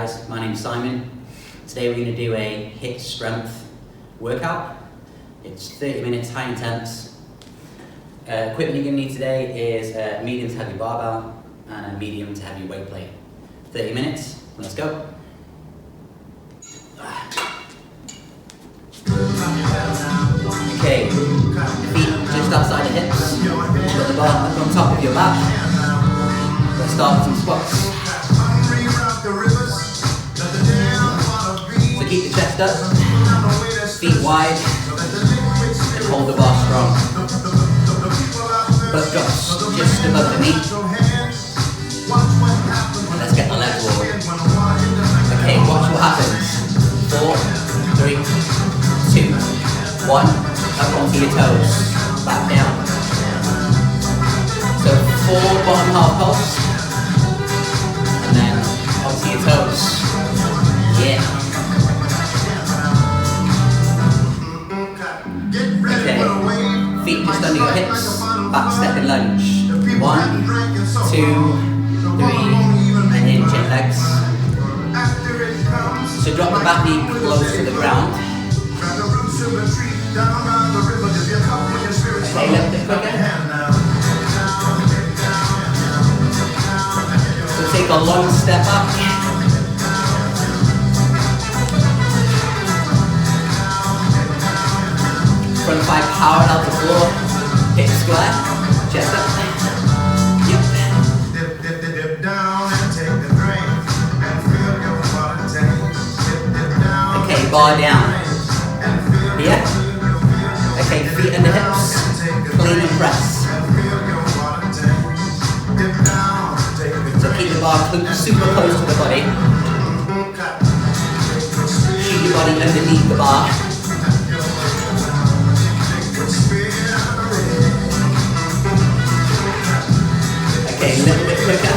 guys, my name's Simon. Today we're going to do a hip strength workout. It's 30 minutes, high intense. Equipment you're going to need today is a medium to heavy barbell and a medium to heavy weight plate. 30 minutes, let's go. Okay, feet just outside the hips, put the bar up on top of your back. Let's start with some squats. So keep the chest up, feet wide, and hold the bar strong. Butt drops just above the knee. Let's get the legs rolling. Okay, watch what happens. 4, 3, 2, 1. Up onto your toes. Back down. So 4 bottom half pulse. And then onto your toes. Yeah. Okay. Feet just under your hips. Back step and lunge. 1, 2, 3, and in legs. So drop the back knee close to the ground. Okay, lift it quicker. So take a long step up. Front thigh powered out the floor. Hip square. Chest up. Yep. Okay, bar down. Here. Okay, feet under hips. Clean and press. So keep the bar super close to the body. Shoot your body underneath the bar. Okay, a little bit quicker.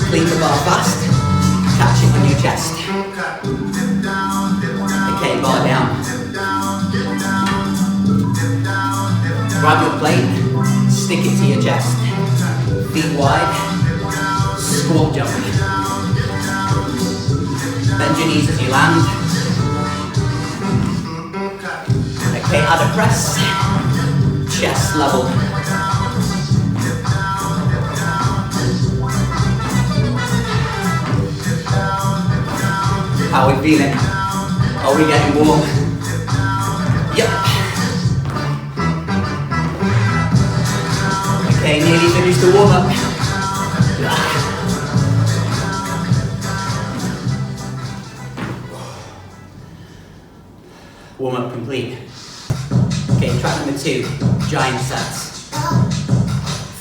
Clean the bar fast. Catch it on your chest. Okay, bar down. Grab your plate, stick it to your chest. Feet wide, squat jump. Bend your knees as you land. Okay, add a press. Chest level. How are we feeling? Are we getting warm? Yep. Okay, nearly finished the warm up. Warm up complete. Okay, track number 2, giant sets.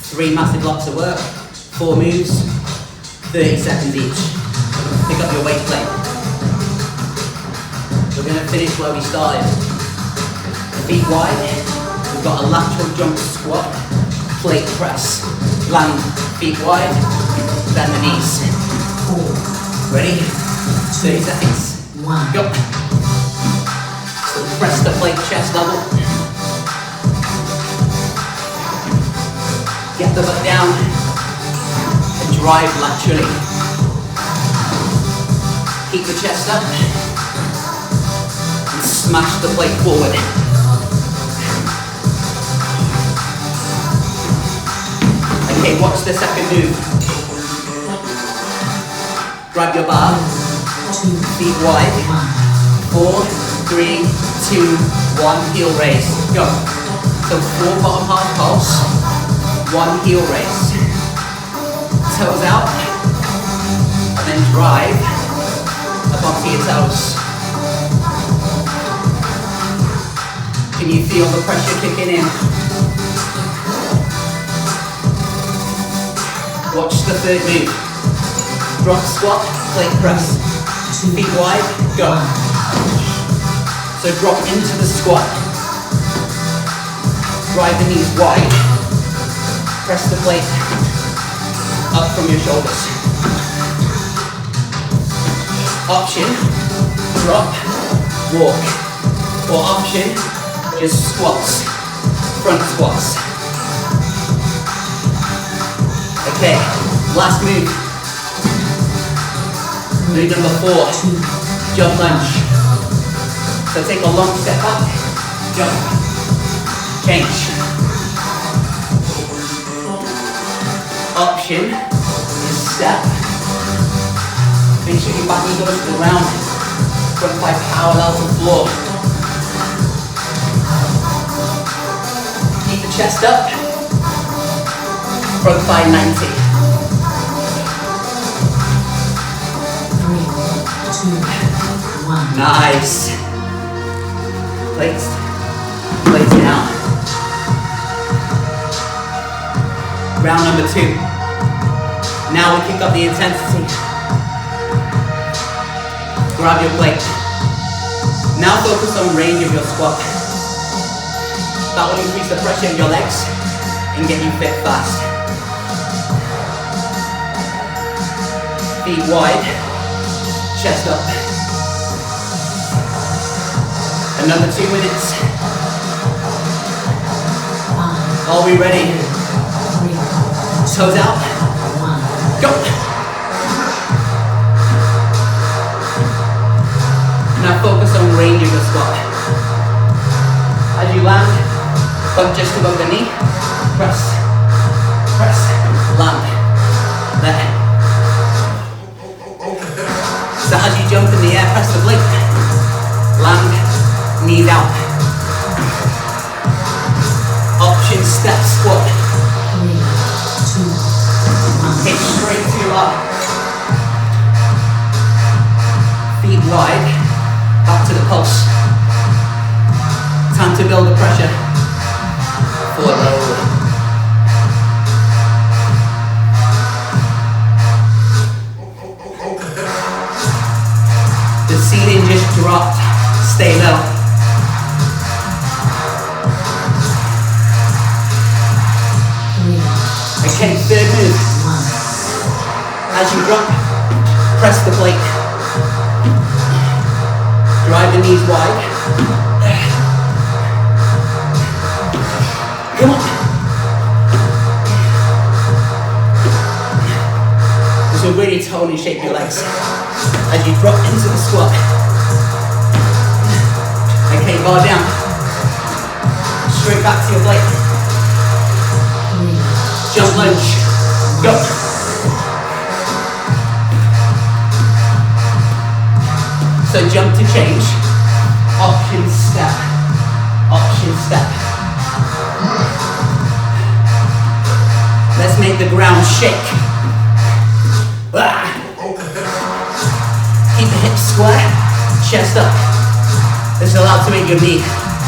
3 massive blocks of work, 4 moves, 30 seconds each. Pick up your weight plate. We're going to finish where we started. Feet wide, we've got a lateral jump squat, plate press. Land, feet wide, bend the knees. 4. Ready? 30 seconds. 1. Go. So press the plate chest level. Get the butt down and drive laterally. Keep the chest up and smash the plate forward. Okay, watch the second move. Grab your bar, feet wide. 4, 3, 2, 1, heel raise. Go. So 4 bottom half pulse. 1 heel raise. Toes out. And then drive up onto your toes. Can you feel the pressure kicking in? Watch the third move. Drop squat, plate press. Feet wide, go. So drop into the squat. Drive the knees wide. Press the plate up from your shoulders. Option, drop, walk. Or option, just squats, front squats. Okay, Last move. Move number 4, jump lunge. So take a long step up, jump, change. Option is step. Make sure your back knee goes to the ground. Front thigh parallel to the floor. Keep the chest up. Front thigh 90. 3, 2, 1. Nice. Plates down. Round number 2. Now we kick up the intensity. Grab your plate. Now focus on range of your squat. That will increase the pressure in your legs and get you fit fast. Feet wide, chest up. Another 2 minutes. Are we ready? Toes out. Go. Now focus on range of the squat. As you land, come just above the knee. Press, press, land. There. So as you jump in the air, press the plate. Land, knees out. Option step squat. 3, 2, 1. Hit straight to your arm. Feet wide, back to the pulse. Time to build the pressure. Forward. The ceiling just dropped. Stay low. Okay, third move. As you drop, press the plate. Drive the knees wide. Come on. This will really tone and shape your legs as you drop into the squat. Okay, bar down. Straight back to your plate. Jump lunge. Go. So jump to change. Option step. Option step. Let's make the ground shake. Keep the hips square, chest up. This is allowed to make your knee,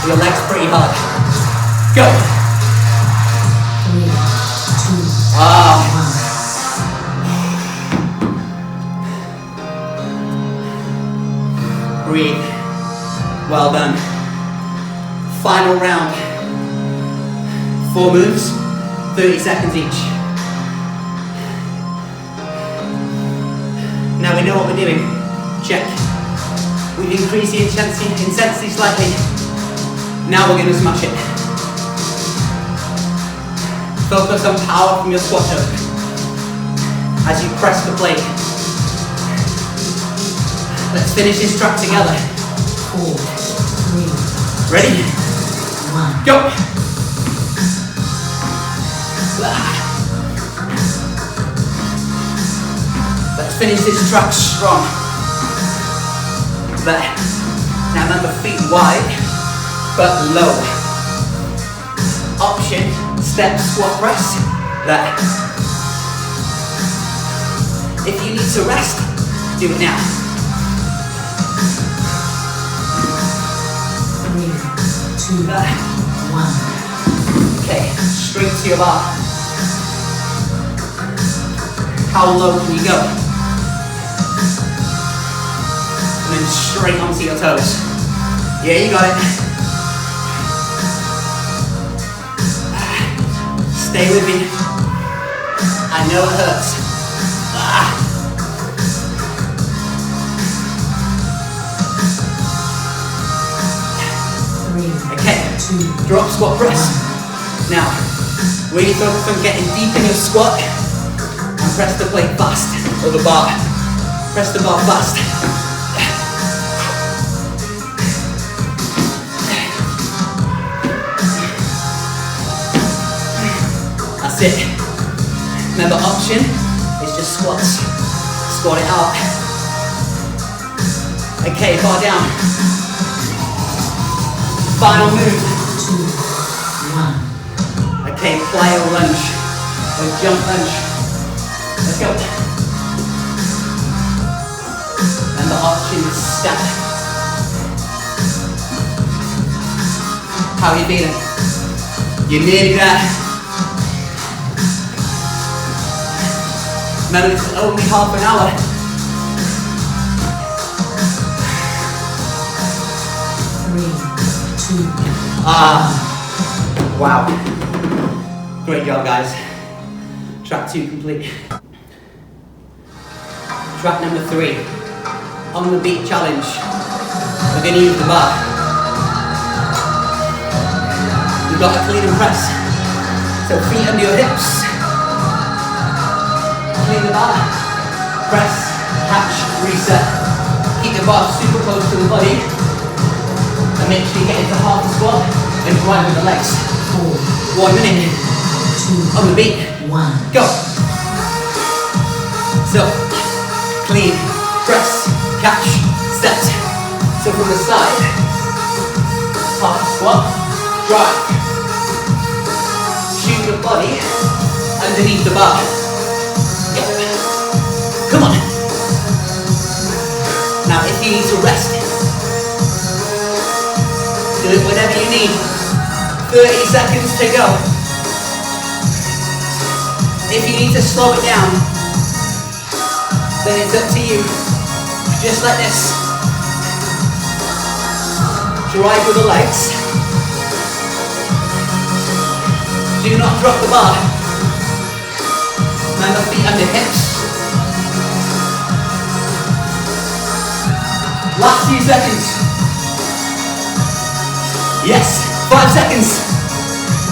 your legs pretty hard. Go. 3, 2, 1. Breathe. Well done. Final round. 4 moves, 30 seconds each. Now we know what we're doing. Check. We've increased the intensity slightly. Now we're going to smash it. Focus on power from your squat choke as you press the plate. Let's finish this track together. 4, 3. Ready? 1. Go! Let's finish this track strong. There. Now remember, feet wide, but low. Option, step, squat, press. There. If you need to rest, do it now. 3, 2, There. 1. Okay, straight to your bar. How low can you go? And then straight onto your toes. Yeah, you got it. Stay with me. I know it hurts. Okay, drop, squat, press. Now, really focus on getting deep in your squat and press the plate fast, or the bar. Press the bar fast. That's it. Remember, option is just squats. Squat it out. Okay, bar down. Final move. 2, 1. Okay, plyo lunge or jump lunge. Let's go. And the option is step. How are you feeling? You're nearly there. Remember, this is only half an hour. Wow. Great job, guys. Track 2 complete. Track number 3. On the beat challenge. We're going to use the bar. You've got a clean and press. So feet under your hips. Clean the bar. Press, catch, reset. Keep the bar super close to the body. And make sure you get into half the squat and drive with the legs. 4, 1 minute. 2, on the beat. 1. Go. So, clean, press, catch, set. So from the side, half the squat, drive. Shoot the body underneath the bar. Go. Come on. Now if you need to rest, do it whenever you need. 30 seconds to go. If you need to slow it down, then it's up to you. Just like this. Drive with the legs. Do not drop the bar. Remember, feet under hips. Last few seconds. Yes, 5 seconds.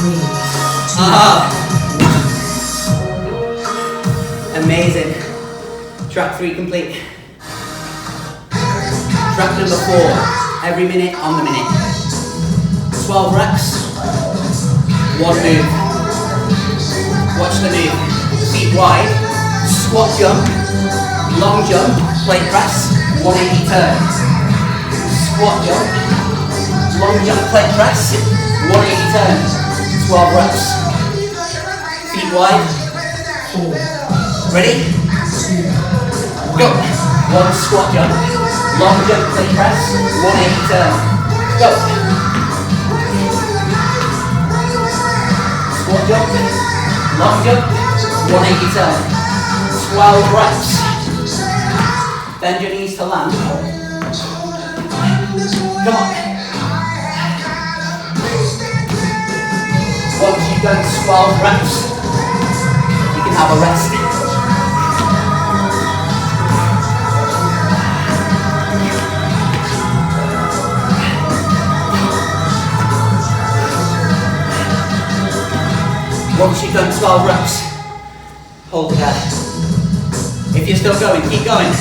3, 2, 1. Amazing. Track 3 complete. Track number 4. Every minute on the minute. 12 reps. 1 move. Watch the move. Feet wide. Squat jump. Long jump. Plate press. 180 turn. Squat jump. Long jump, plate press, 180 turn, 12 reps. Feet wide. 4, Ready? 2, 1. Go. 1 squat jump, long jump, plate press, 180 turn. Go. Squat jump, long jump, 180 turn. 12 reps. Bend your knees to land. Come on. Once you've done 12 reps, you can have a rest. Once you've done 12 reps, hold it there. If you're still going, keep going.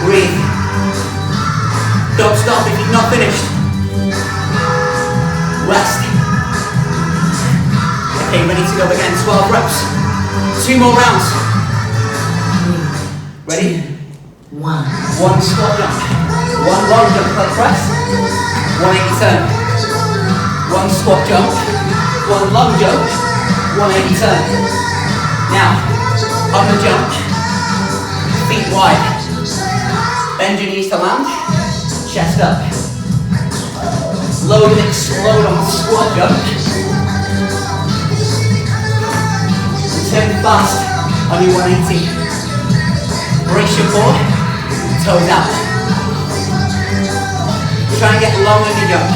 Breathe. Don't stop if you've not finished. Rest. Okay, ready to go again. 12 reps. 2 more rounds. Ready? 1. 1 squat jump. 1 long jump, plate press. 180 turn. 1 squat jump. 1 long jump. 180 turn. Now, on the jump, feet wide. Bend your knees to land. Chest up. Load and explode on the squat jump. Turn fast on your 180. Brace your core, toes out. Try and get long on your jump.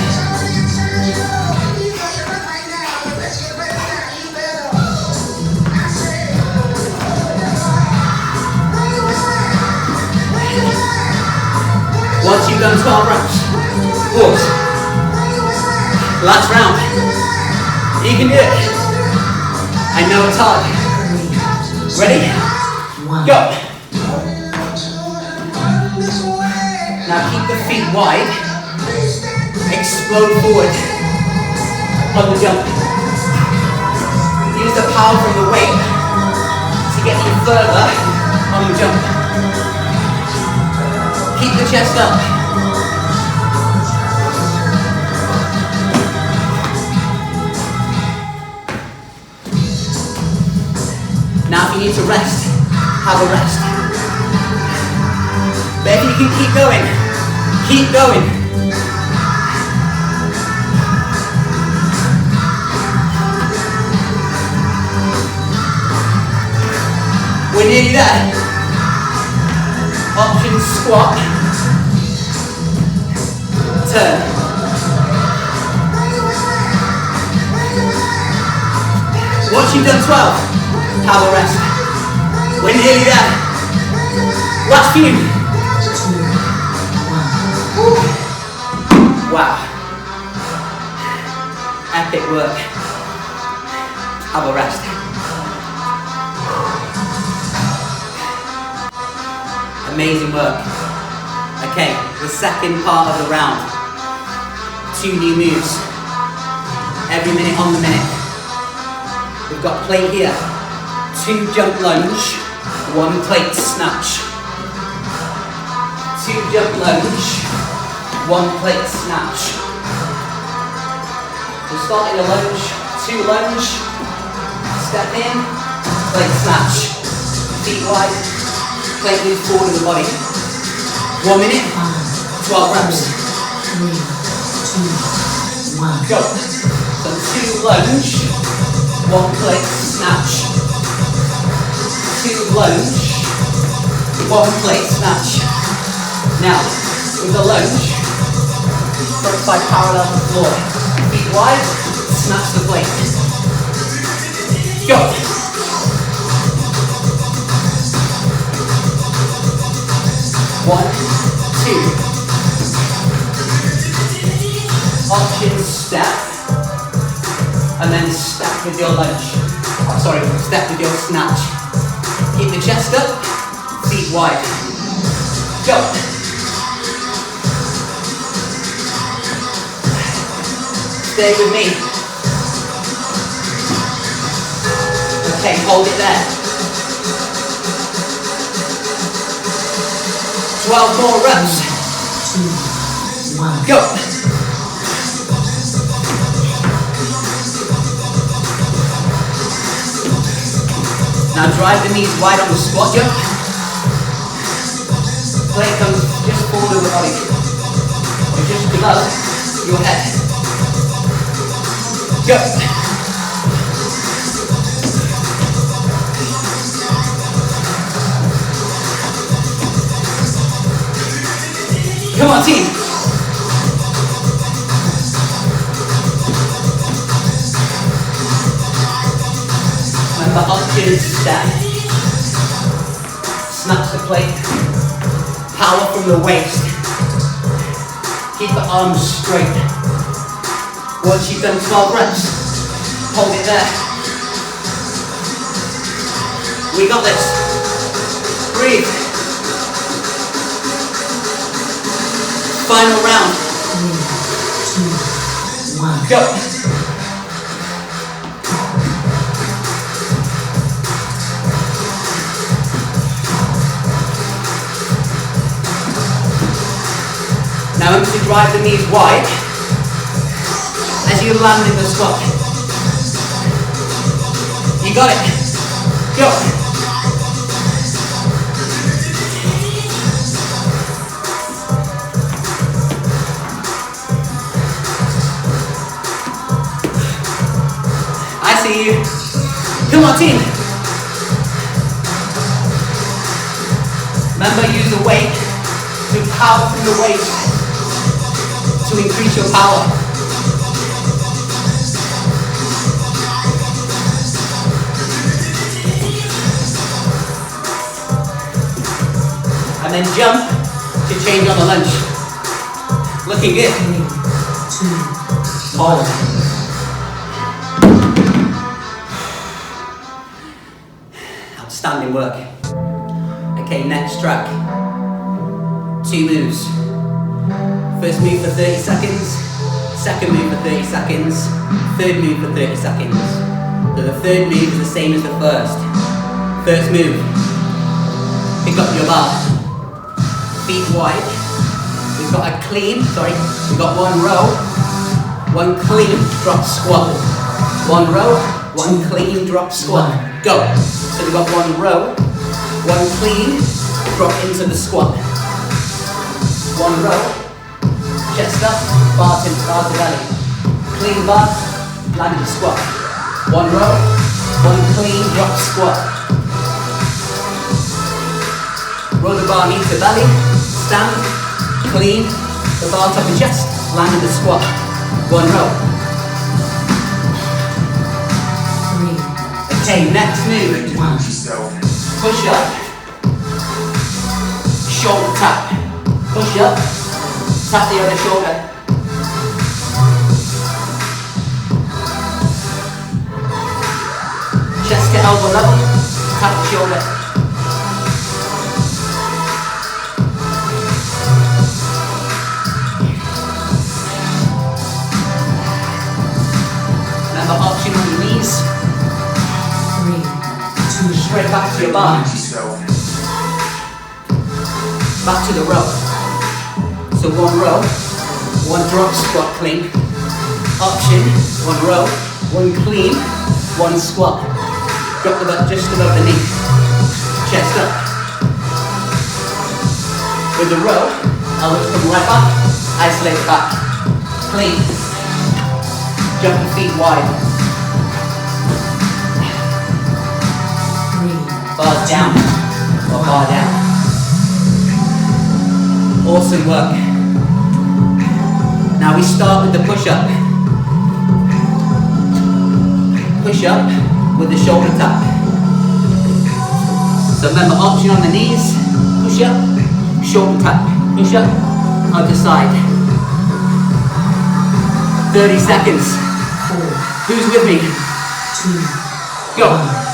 Once you've done 12 reps, pause. Last round. You can do it. I know it's hard. Ready? One. Go. Now keep the feet wide. Explode forward on the jump. Use the power from the weight to get you further on the jump. Keep the chest up. Now if you need to rest, have a rest. But if you can keep going, keep going. We're nearly there. Option squat. Turn. Once you've done 12, have a rest. We're nearly there. Last few. Wow. Epic work. Have a rest. Amazing work. Okay, the second part of the round. 2 new moves. Every minute on the minute. We've got plate here. 2 jump lunge, 1 plate snatch. 2 jump lunge, 1 plate snatch. We'll start in a lunge, 2 lunge, step in, plate snatch. Feet wide, plate moves forward in the body. 1 minute, 12 reps. 3, 2, 1. Go. So 2 lunge, 1 plate snatch. 2 lunge, 1 plate snatch. Now, with the lunge, front side parallel to the floor. Feet wide, snatch the plate. Go. One, 2. Option step, and then step with your lunge. Oh, sorry, step with your snatch. Keep the chest up, feet wide. Go. Stay with me. Okay, hold it there. 12 more reps. 2, 1. Go. Now drive the knees wide on the squat jump. Plate comes just forward of the body. Or just below your head. Go. Come on, team. Remember, option step. Snatch the plate. Power from the waist. Keep the arms straight. Once you've done 12 reps, hold it there. We got this. Breathe. Final round. 3, 2, 1. Go. Now I'm going to drive the knees wide as you land in the squat. You got it. Go. I see you. Come on, team. Remember, use the weight to power from the waist to increase your power. And then jump to change on the lunge. Looking good. 3, 2, Hold. Outstanding. Outstanding work. Okay, next track. 2 moves. First move for 30 seconds, second move for 30 seconds, third move for 30 seconds. So the third move is the same as the first. First move, pick up your bar, feet wide. We've got we've got 1 row, 1 clean drop squat. 1 row, 1 clean drop squat. Go. So we've got 1 row, 1 clean, drop into the squat. 1 row, chest up, bar to belly. Clean bar, land in the squat. 1 row, 1 clean drop squat. Roll the bar knee to belly, stand, clean, the bar top and chest, land in the squat. 1 row. 3, Okay, next move. 1. Push up, shoulder tap. Push up, tap the other shoulder. Chest to elbow level, tap the shoulder. Remember, option on your knees. 3, 2, Straight back to your bar. Back to the row. So 1 row, 1 drop squat clean. Option, 1 row, 1 clean, 1 squat. Drop the butt just above the knee. Chest up. With the row, elbows come right back, isolate the back. Clean. Jump the feet wide. 3, Bars down, or bar down. Awesome work. Now we start with the push-up. Push-up with the shoulder tap. So remember, option on the knees, push-up, shoulder tap, push-up, other side. 30 seconds. 4, Who's with me? 2, Go. 1.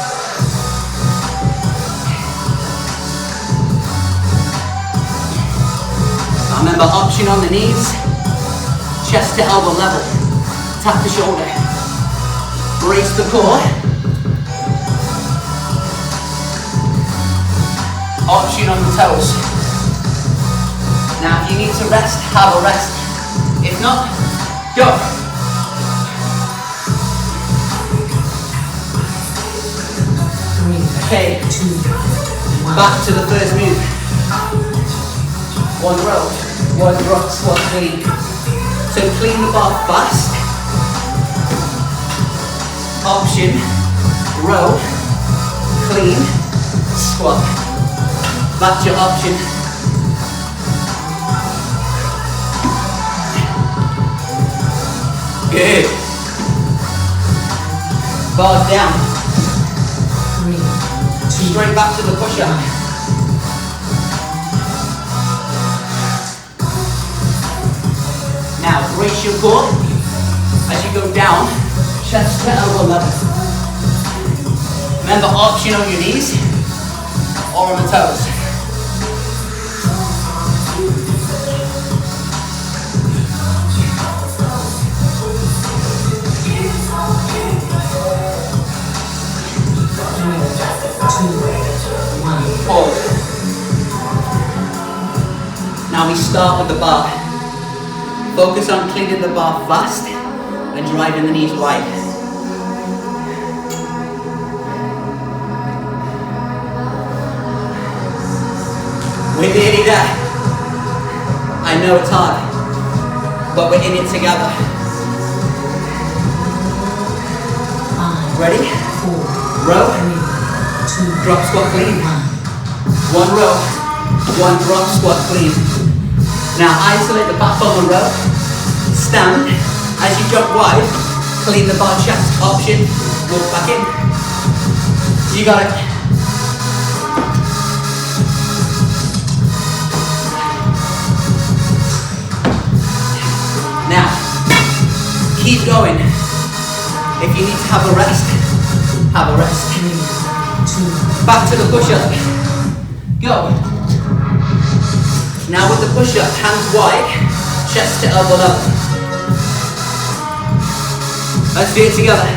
Remember, option on the knees, chest to elbow level, tap the shoulder, brace the core, option on the toes. Now if you need to rest, have a rest. If not, go. 3, Okay, 2, 1. back to the first move. 1 row, 1 drop squat clean. So clean the bar fast. Option, row, clean, squat. That's your option. Good. Bars down. 3, 2, Straight back to the push-up. Now brace your core as you go down, chest to elbow level. Remember, option on your knees or on the toes. Pause. Now we start with the bar. Focus on cleaning the bar fast and driving the knees wide. We're nearly there. I know it's hard, but we're in it together. 5, Ready? 4, Row, 3, 2, drop squat clean. 1. 1 row, 1 drop squat clean. Now isolate the back on the row. Stand. As you jump wide, clean the bar chest. Option, walk back in. You got it. Now, keep going. If you need to have a rest, have a rest. 3, 2, Back to the push-up. Go. Now with the push-up, hands wide, chest to elbow level. Let's do it together.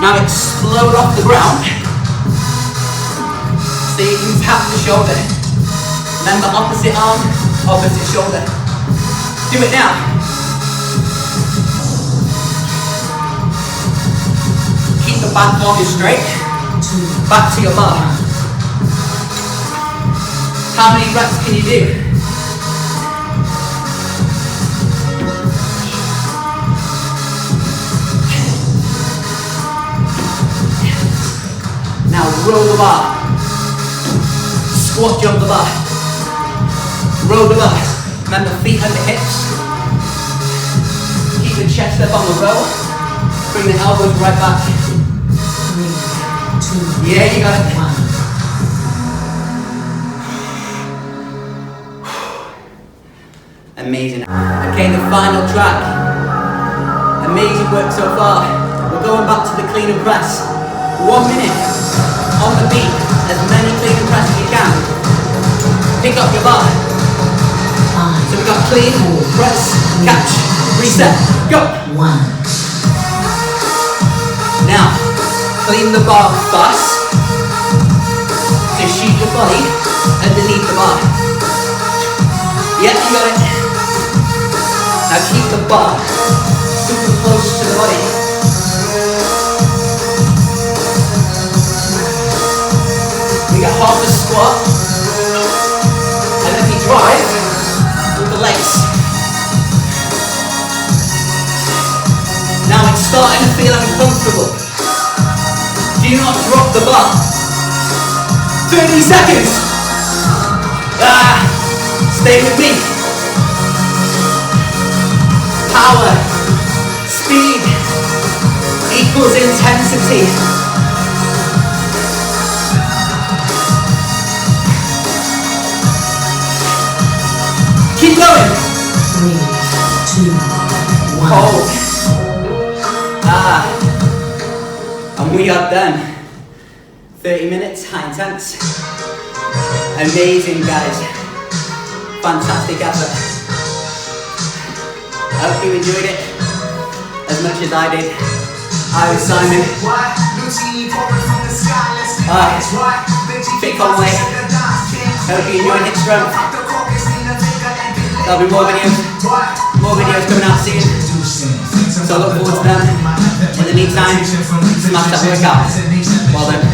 Now explode off the ground. So you can tap the shoulder. Remember, opposite arm, opposite shoulder. Do it now. Keep the back long and straight. Back to your bar. How many reps can you do? Now roll the bar. Squat jump the bar. Roll the bar. Remember, feet under hips. Keep the chest up on the row. Bring the elbows right back. 3, 2, Yeah, you got it. 1. Amazing. Okay, the final track. Amazing work so far. We're going back to the clean and press. 1 minute on the beat. As many clean and press as you can. Pick up your bar. 5, So we got clean, press, catch, reset, go. 1. Now, clean the bar fast. So shoot your body underneath the bar. Yep, you got it. Now keep the bar super close to the body. We got half a squat. And then we drive with the legs. Now it's starting to feel uncomfortable. Do not drop the bar. 30 seconds. Stay with me. Power, speed, equals intensity. Keep going. 3, 2, 1. Hold. And we are done. 30 minutes, high intense. Amazing, guys. Fantastic effort. I hope you enjoyed it as much as I did. I was Simon. Fit Conway. Hope you enjoyed Hit Strength. There'll be more videos coming out soon. So I look forward to them. In the meantime, smash that workout. Well done.